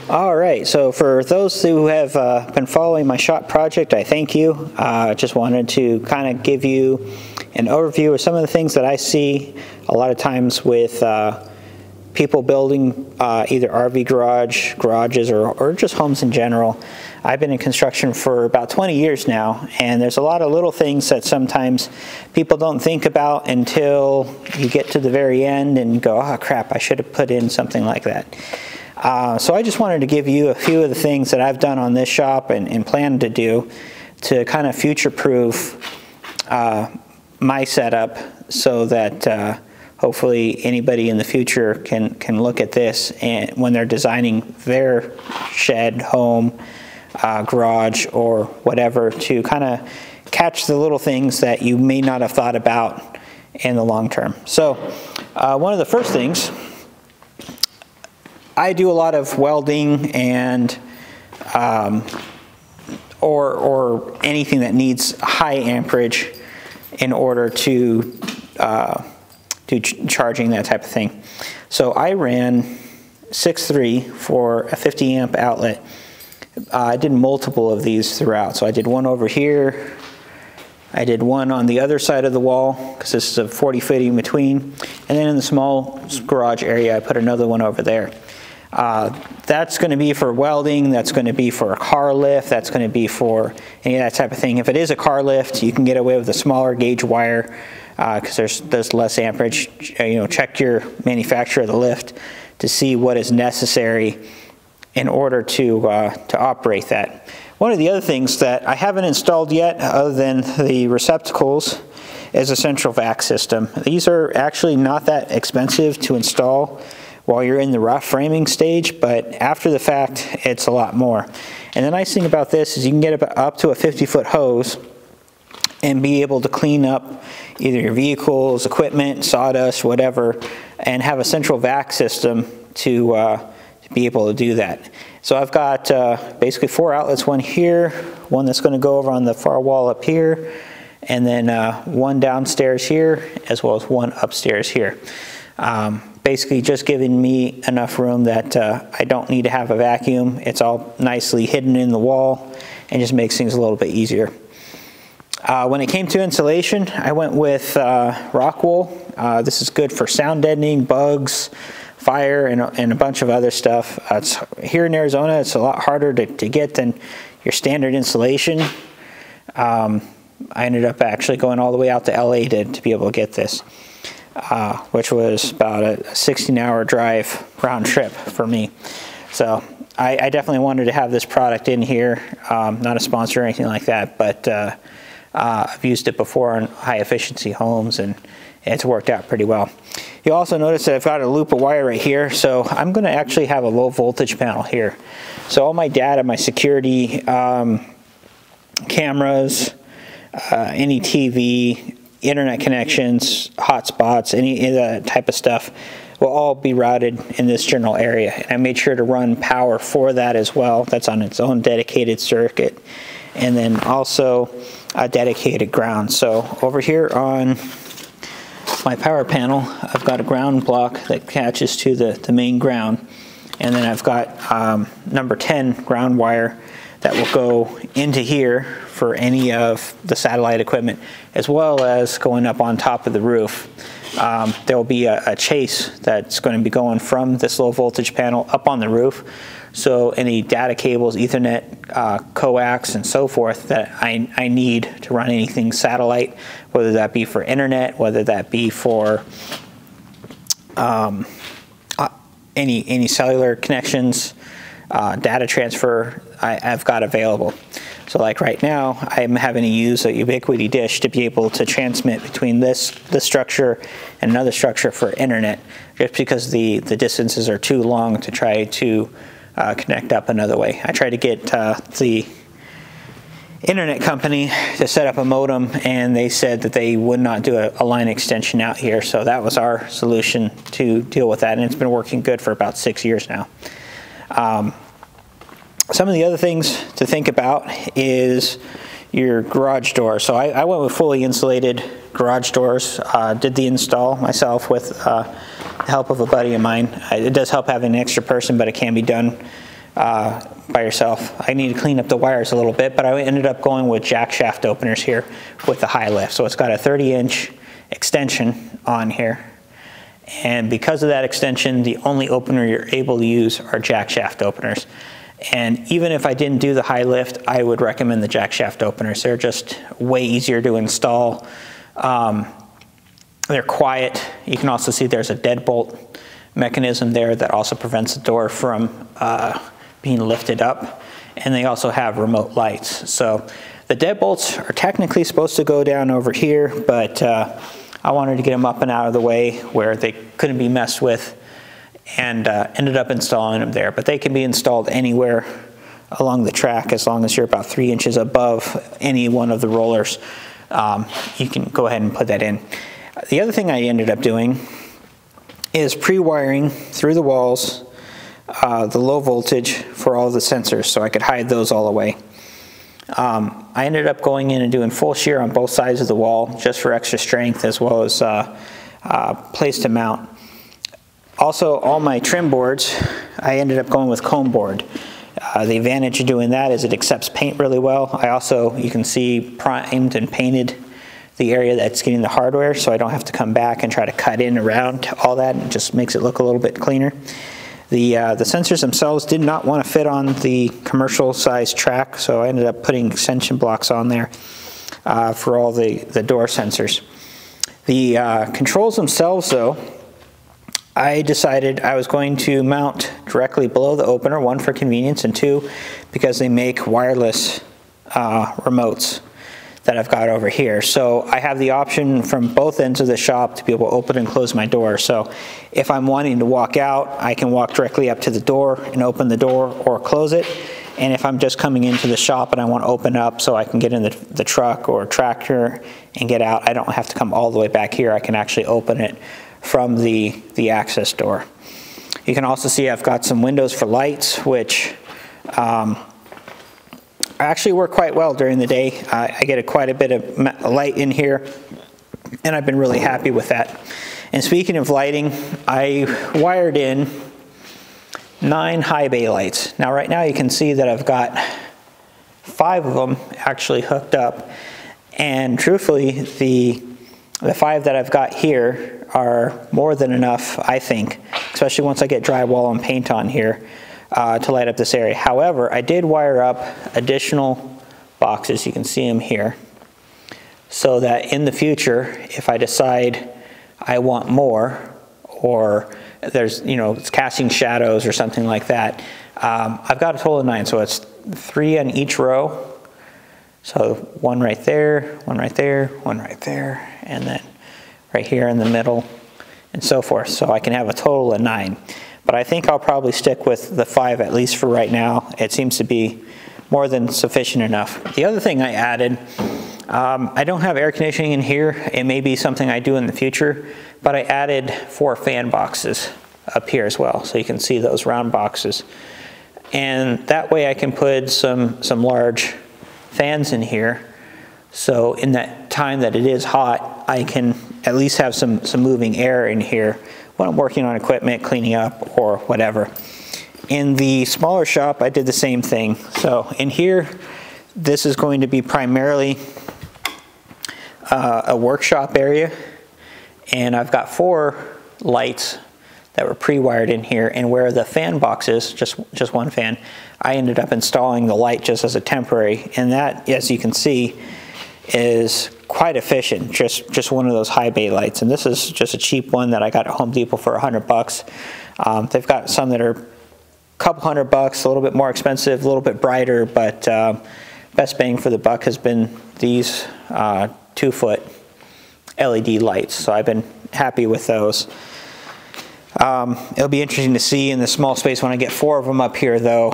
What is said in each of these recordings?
All right, so for those who have been following my shop project, I thank you. Just wanted to kind of give you an overview of some of the things that I see a lot of times with people building either RV garages, or just homes in general. I've been in construction for about 20 years now, and there's a lot of little things that sometimes people don't think about until you get to the very end and you go, oh crap, I should have put in something like that. So I just wanted to give you a few of the things that I've done on this shop and plan to do to kind of future-proof my setup, so that hopefully anybody in the future can look at this and when they're designing their shed, home, garage, or whatever, to kind of catch the little things that you may not have thought about in the long term. So one of the first things, I do a lot of welding and or anything that needs high amperage in order to do charging, that type of thing. So I ran 6.3 for a 50 amp outlet. I did multiple of these throughout. So I did one over here. I did one on the other side of the wall, because this is a 40 foot in between. And then in the small garage area, I put another one over there. That's going to be for welding, that's going to be for a car lift, that's going to be for any of that type of thing. If it is a car lift, you can get away with a smaller gauge wire, because there's less amperage. Check your manufacturer of the lift to see what is necessary in order to operate that. One of the other things that I haven't installed yet, other than the receptacles, is a central vac system. These are actually not that expensive to install while you're in the rough framing stage, but after the fact, it's a lot more. And the nice thing about this is you can get up to a 50-foot hose and be able to clean up either your vehicles, equipment, sawdust, whatever, and have a central vac system to be able to do that. So I've got basically 4 outlets, one here, one that's going to go over on the far wall up here, and then one downstairs here, as well as one upstairs here. Basically just giving me enough room that I don't need to have a vacuum. It's all nicely hidden in the wall and just makes things a little bit easier. When it came to insulation, I went with rock wool. This is good for sound deadening, bugs, fire, and a bunch of other stuff. Here in Arizona, it's a lot harder to get than your standard insulation. I ended up actually going all the way out to LA to be able to get this, which was about a 16-hour drive round trip for me. So I definitely wanted to have this product in here. Not a sponsor or anything like that, but I've used it before on high efficiency homes, and it's worked out pretty well. You'll also notice that I've got a loop of wire right here, so I'm going to actually have a low voltage panel here. So all my data, my security cameras, any TV, internet connections, hotspots, any of that type of stuff will all be routed in this general area. And I made sure to run power for that as well. That's on its own dedicated circuit. And then also a dedicated ground. So over here on my power panel, I've got a ground block that attaches to the main ground. And then I've got number 10 ground wire that will go into here for any of the satellite equipment, as well as going up on top of the roof. There will be a chase that's going to be going from this low voltage panel up on the roof. So any data cables, Ethernet, coax, and so forth that I need to run anything satellite, whether that be for internet, whether that be for any cellular connections, data transfer, I've got available. So like right now, I'm having to use a Ubiquiti dish to be able to transmit between this structure and another structure for internet, just because the distances are too long to try to connect up another way. I tried to get the internet company to set up a modem, and they said that they would not do a line extension out here. So that was our solution to deal with that, and it's been working good for about 6 years now. Some of the other things to think about is your garage door. So I went with fully insulated garage doors, did the install myself with the help of a buddy of mine. It does help having an extra person, but it can be done by yourself. I need to clean up the wires a little bit, but I ended up going with jack shaft openers here with the high lift. So it's got a 30-inch extension on here. And because of that extension, the only opener you're able to use are jack shaft openers. And even if I didn't do the high lift, I would recommend the jack shaft openers. They're just way easier to install. They're quiet. You can also see there's a deadbolt mechanism there that also prevents the door from being lifted up. And they also have remote lights. So the deadbolts are technically supposed to go down over here, but I wanted to get them up and out of the way where they couldn't be messed with, and ended up installing them there. But they can be installed anywhere along the track as long as you're about 3 inches above any one of the rollers. You can go ahead and put that in. The other thing I ended up doing is pre-wiring through the walls the low voltage for all the sensors so I could hide those all away. I ended up going in and doing full shear on both sides of the wall just for extra strength, as well as place to mount. Also, all my trim boards, I ended up going with comb board. The advantage of doing that is it accepts paint really well. I also, you can see, primed and painted the area that's getting the hardware, so I don't have to come back and try to cut in around all that. It just makes it look a little bit cleaner. The sensors themselves did not want to fit on the commercial size track, so I ended up putting extension blocks on there for all the door sensors. The controls themselves, though, I decided I was going to mount directly below the opener, one for convenience, and two because they make wireless remotes that I've got over here. So I have the option from both ends of the shop to be able to open and close my door. So if I'm wanting to walk out, I can walk directly up to the door and open the door or close it. And if I'm just coming into the shop and I want to open up so I can get in the truck or tractor and get out, I don't have to come all the way back here. I can actually open it from the access door. You can also see I've got some windows for lights, which actually work quite well during the day. I get quite a bit of light in here, and I've been really happy with that. And speaking of lighting, I wired in 9 high bay lights. Now right now you can see that I've got 5 of them actually hooked up, and truthfully the 5 that I've got here are more than enough, I think, especially once I get drywall and paint on here, to light up this area. However, I did wire up additional boxes, you can see them here, so that in the future, if I decide I want more, or there's, you know, it's casting shadows or something like that, I've got a total of 9, so it's 3 on each row. So 1 right there, 1 right there, 1 right there, and then right here in the middle, and so forth. So I can have a total of 9. But I think I'll probably stick with the 5 at least for right now. It seems to be more than sufficient enough. The other thing I added, I don't have air conditioning in here. It may be something I do in the future, but I added 4 fan boxes up here as well. So you can see those round boxes. And that way I can put some large fans in here. So in that time that it is hot, I can at least have some moving air in here when I'm working on equipment, cleaning up, or whatever. In the smaller shop, I did the same thing. So in here, this is going to be primarily a workshop area, and I've got 4 lights that were pre-wired in here, and where the fan box is, just 1 fan, I ended up installing the light just as a temporary, and that, as you can see, is quite efficient, just one of those high bay lights. And this is just a cheap one that I got at Home Depot for $100. They've got some that are a couple $100, a little bit more expensive, a little bit brighter, but best bang for the buck has been these 2-foot LED lights. So I've been happy with those. It'll be interesting to see in the small space when I get 4 of them up here, though,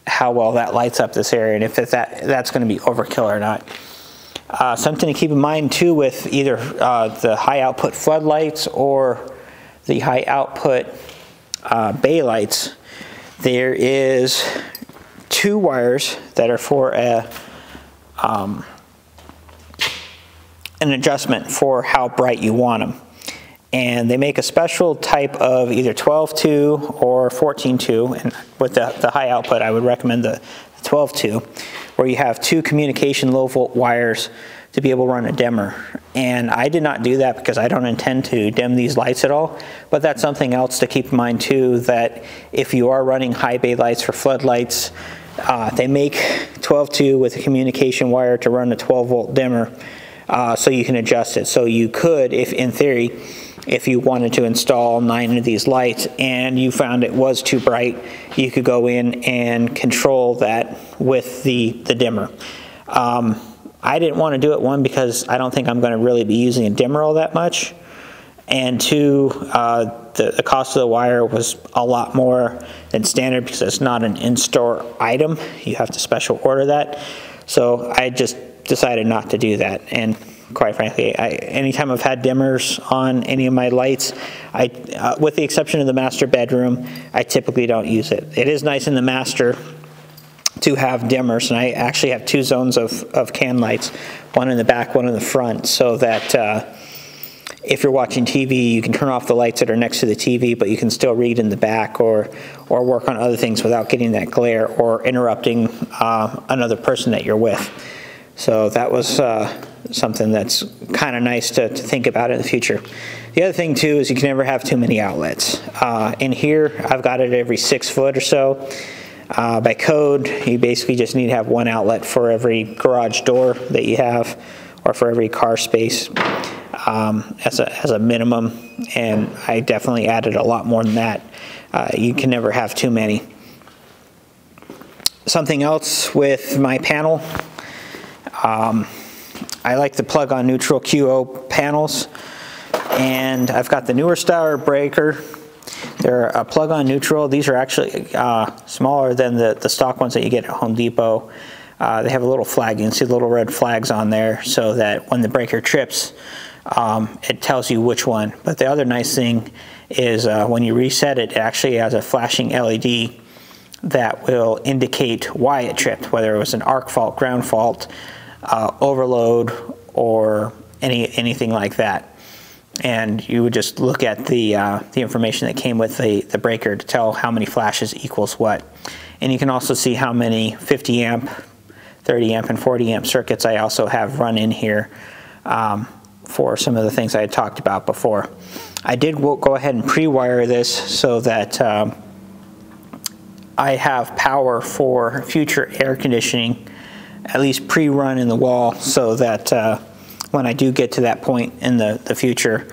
how well that lights up this area, and if that's going to be overkill or not. Something to keep in mind too with either the high output floodlights or the high output bay lights, there is 2 wires that are for an adjustment for how bright you want them. and they make a special type of either 12-2 or 14-2, and with the high output I would recommend the 12-2, where you have 2 communication low volt wires to be able to run a dimmer. And I did not do that because I don't intend to dim these lights at all, but that's something else to keep in mind too, that if you are running high bay lights for floodlights, they make 12-2 with a communication wire to run a 12 volt dimmer, so you can adjust it. So you could, if in theory, if you wanted to install 9 of these lights and you found it was too bright, you could go in and control that with the dimmer. I didn't want to do it, one, because I don't think I'm going to really be using a dimmer all that much, and 2, the cost of the wire was a lot more than standard because it's not an in-store item. You have to special order that. So I just decided not to do that. And quite frankly, anytime I've had dimmers on any of my lights, with the exception of the master bedroom, I typically don't use it. It is nice in the master to have dimmers, and I actually have 2 zones of can lights, one in the back, one in the front, so that if you're watching TV, you can turn off the lights that are next to the TV, but you can still read in the back or work on other things without getting that glare or interrupting another person that you're with. So that was something that's kind of nice to think about in the future. The other thing too is you can never have too many outlets. In here, I've got it every 6 foot or so. By code, you basically just need to have 1 outlet for every garage door that you have, or for every car space as a minimum, and I definitely added a lot more than that. You can never have too many. Something else with my panel, I like the plug-on neutral QO panels, and I've got the newer style breaker. They're a plug-on neutral. These are actually smaller than the stock ones that you get at Home Depot. They have a little flag. You can see the little red flags on there so that when the breaker trips, it tells you which one. But the other nice thing is when you reset it, it actually has a flashing LED that will indicate why it tripped, whether it was an arc fault, ground fault, overload, or anything like that. And you would just look at the information that came with the breaker to tell how many flashes equals what. And you can also see how many 50 amp, 30 amp, and 40 amp circuits I also have run in here for some of the things I had talked about before. I did go ahead and pre-wire this so that I have power for future air conditioning, at least pre-run in the wall, so that when I do get to that point in the future,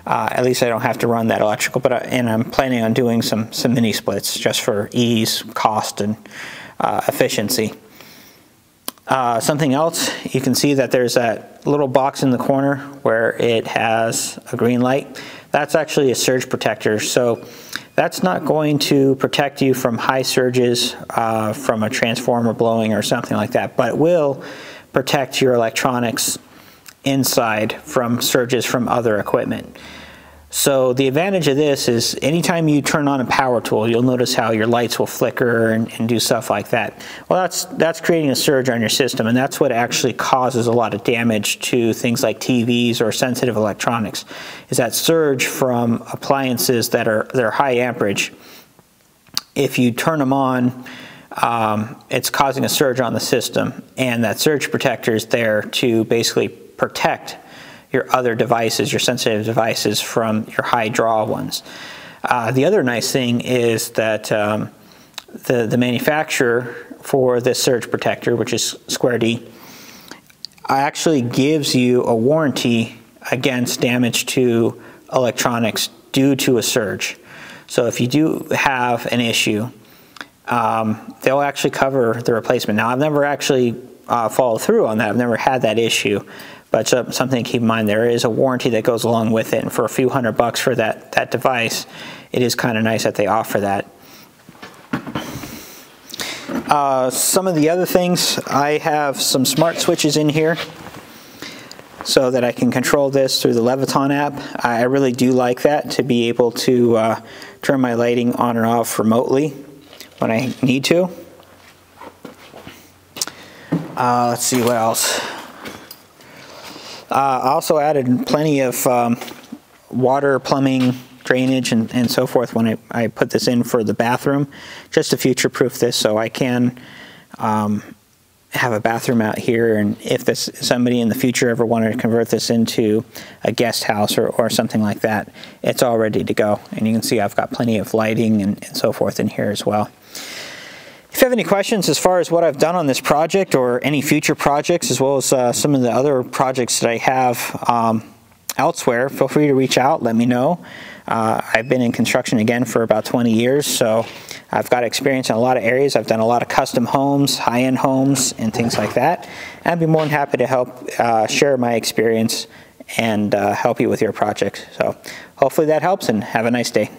at least I don't have to run that electrical. And I'm planning on doing some mini splits just for ease, cost, and efficiency. Something else, you can see that there's that little box in the corner where it has a green light. That's actually a surge protector. So that's not going to protect you from high surges from a transformer blowing or something like that, but it will protect your electronics inside from surges from other equipment. So the advantage of this is anytime you turn on a power tool, you'll notice how your lights will flicker and do stuff like that. Well, that's creating a surge on your system, and that's what actually causes a lot of damage to things like TVs or sensitive electronics, is that surge from appliances that are high amperage. If you turn them on, it's causing a surge on the system, and that surge protector is there to basically protect your other devices, your sensitive devices, from your high draw ones. The other nice thing is that the manufacturer for this surge protector, which is Square D, actually gives you a warranty against damage to electronics due to a surge. So if you do have an issue, they'll actually cover the replacement. Now, I've never actually followed through on that. I've never had that issue. But something to keep in mind, there is a warranty that goes along with it, and for a few $100 for that device, it is kind of nice that they offer that. Some of the other things, I have some smart switches in here so that I can control this through the Leviton app. I really do like that, to be able to turn my lighting on and off remotely when I need to. Let's see what else. I also added plenty of water, plumbing, drainage, and so forth when I put this in for the bathroom, just to future-proof this so I can have a bathroom out here, and if somebody in the future ever wanted to convert this into a guest house or something like that, it's all ready to go. And you can see I've got plenty of lighting and so forth in here as well. If you have any questions as far as what I've done on this project or any future projects, as well as some of the other projects that I have elsewhere, feel free to reach out, let me know. I've been in construction again for about 20 years, so I've got experience in a lot of areas. I've done a lot of custom homes, high-end homes, and things like that. And I'd be more than happy to help share my experience and help you with your projects. So hopefully that helps, and have a nice day.